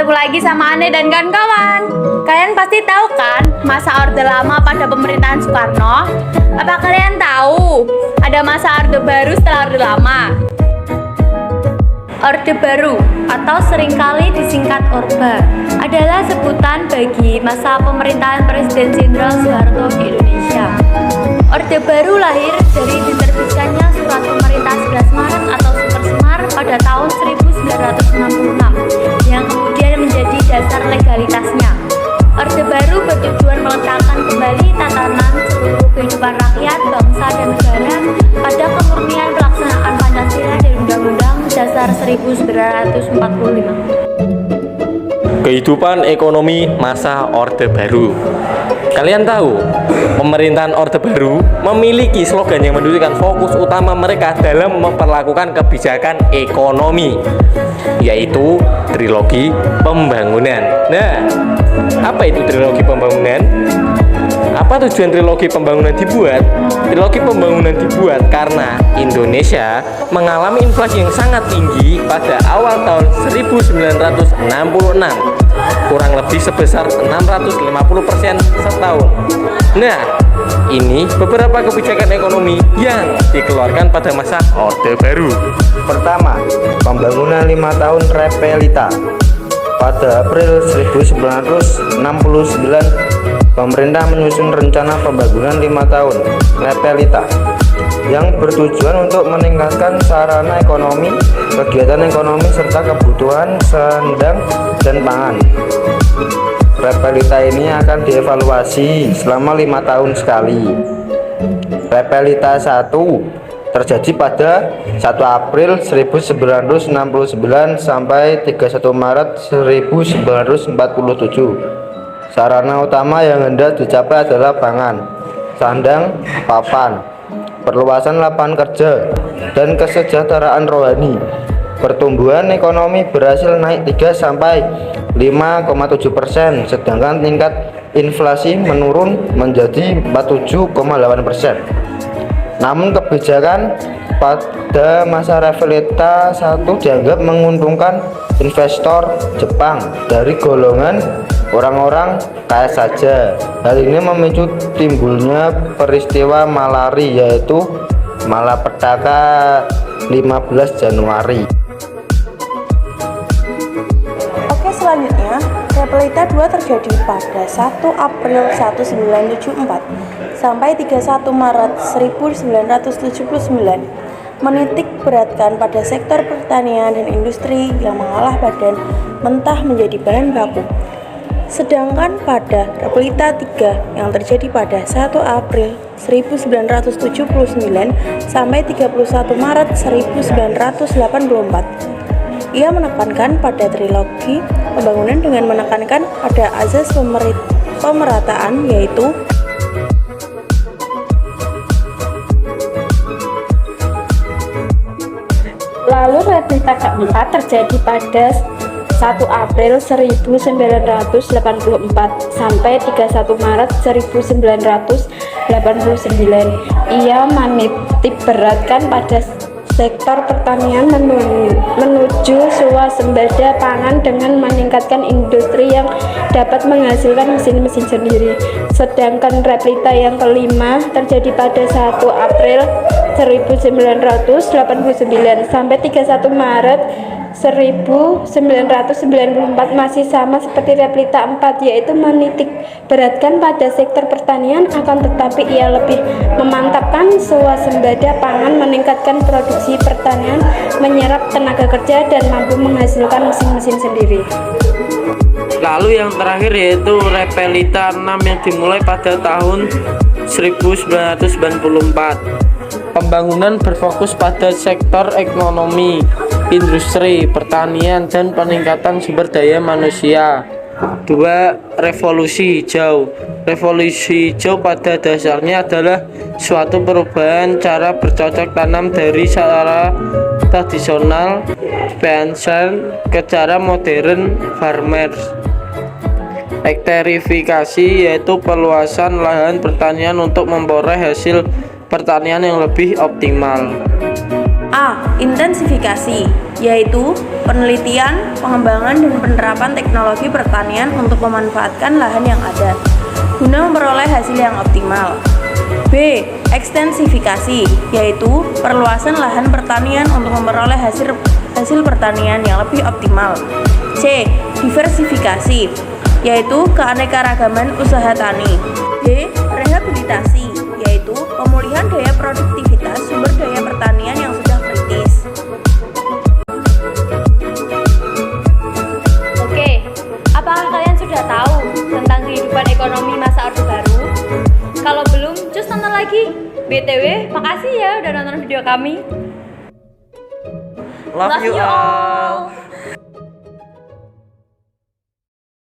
Bertemu lagi sama Ane dan kawan-kawan. Kalian pasti tahu kan masa Orde Lama pada pemerintahan Soekarno? Apa kalian tahu ada masa Orde Baru setelah Orde Lama? Orde Baru atau seringkali disingkat Orba adalah sebutan bagi masa pemerintahan Presiden Jenderal Soeharto di Indonesia. Orde Baru lahir dari diterbitkannya Surat Pemerintah 11 Maret atau Super Semar pada tahun 1966 yang kemudian menjadi dasar legalitasnya. Orde Baru bertujuan meletakkan kembali tatanan seluruh kehidupan rakyat, bangsa, dan negara pada kemurnian pelaksanaan Pancasila dan Undang-Undang Dasar 1945. Kehidupan ekonomi masa Orde Baru. Kalian tahu, pemerintahan Orde Baru memiliki slogan yang menunjukkan fokus utama mereka dalam memperlakukan kebijakan ekonomi, yaitu trilogi pembangunan. Nah, apa itu trilogi pembangunan? Apa tujuan trilogi pembangunan dibuat? Trilogi pembangunan dibuat karena Indonesia mengalami inflasi yang sangat tinggi pada awal tahun 1966, kurang lebih sebesar 650% setahun. Nah, ini beberapa kebijakan ekonomi yang dikeluarkan pada masa Orde Baru. Pertama, pembangunan 5 tahun Repelita. Pada April 1969, pemerintah menyusun rencana pembangunan 5 tahun Repelita yang bertujuan untuk meningkatkan sarana ekonomi, kegiatan ekonomi, serta kebutuhan sandang dan pangan. Repelita ini akan dievaluasi selama 5 tahun sekali. Repelita 1 terjadi pada 1 April 1969 sampai 31 Maret 1947. Sarana utama yang hendak dicapai adalah pangan, sandang, papan, perluasan lapangan kerja, dan kesejahteraan rohani. Pertumbuhan ekonomi berhasil naik 3 sampai 5,7%, sedangkan tingkat inflasi menurun menjadi 47,8%. Namun kebijakan pada masa Repelita 1 dianggap menguntungkan investor Jepang dari golongan orang-orang kaya saja. Hal ini memicu timbulnya peristiwa Malari, yaitu Malapetaka 15 Januari. Oke, selanjutnya Repelita 2 terjadi pada 1 April 1974 sampai 31 Maret 1979, menitik beratkan pada sektor pertanian dan industri yang mengolah badan mentah menjadi bahan baku. Sedangkan pada Repelita 3 yang terjadi pada 1 April 1979 sampai 31 Maret 1984, ia menekankan pada trilogi pembangunan dengan menekankan pada azas pemerataan, yaitu Lalu Repelita keempat terjadi pada 1 April 1984 sampai 31 Maret 1989. Ia menitik beratkan pada sektor pertanian menuju swasembada pangan dengan meningkatkan industri yang dapat menghasilkan mesin-mesin sendiri. Sedangkan Repelita yang kelima terjadi pada 1 April 1989 sampai 31 Maret 1994, masih sama seperti Repelita 4, yaitu menitik beratkan pada sektor pertanian, akan tetapi ia lebih memantapkan swasembada pangan, meningkatkan produksi pertanian, menyerap tenaga kerja, dan mampu menghasilkan mesin-mesin sendiri. Lalu yang terakhir yaitu Repelita 6 yang dimulai pada tahun 1994. Pembangunan berfokus pada sektor ekonomi, industri, pertanian, dan peningkatan sumber daya manusia. 2. Revolusi hijau. Revolusi hijau pada dasarnya adalah suatu perubahan cara bercocok tanam dari cara tradisional peasant ke cara modern farmer. Elektrifikasi yaitu perluasan lahan pertanian untuk memperoleh hasil pertanian yang lebih optimal. A. Intensifikasi, yaitu penelitian, pengembangan, dan penerapan teknologi pertanian untuk memanfaatkan lahan yang ada guna memperoleh hasil yang optimal. B. Ekstensifikasi, yaitu perluasan lahan pertanian untuk memperoleh hasil pertanian yang lebih optimal. C. Diversifikasi, yaitu keanekaragaman usaha tani. D. Rehabilitasi, yaitu pemulihan daya produktivitas sumber daya pertanian yang sudah kritis. Oke, apakah kalian sudah tahu tentang kehidupan ekonomi masa Orde Baru? Kalau belum, cus nonton lagi. BTW, makasih ya udah nonton video kami. Love you all.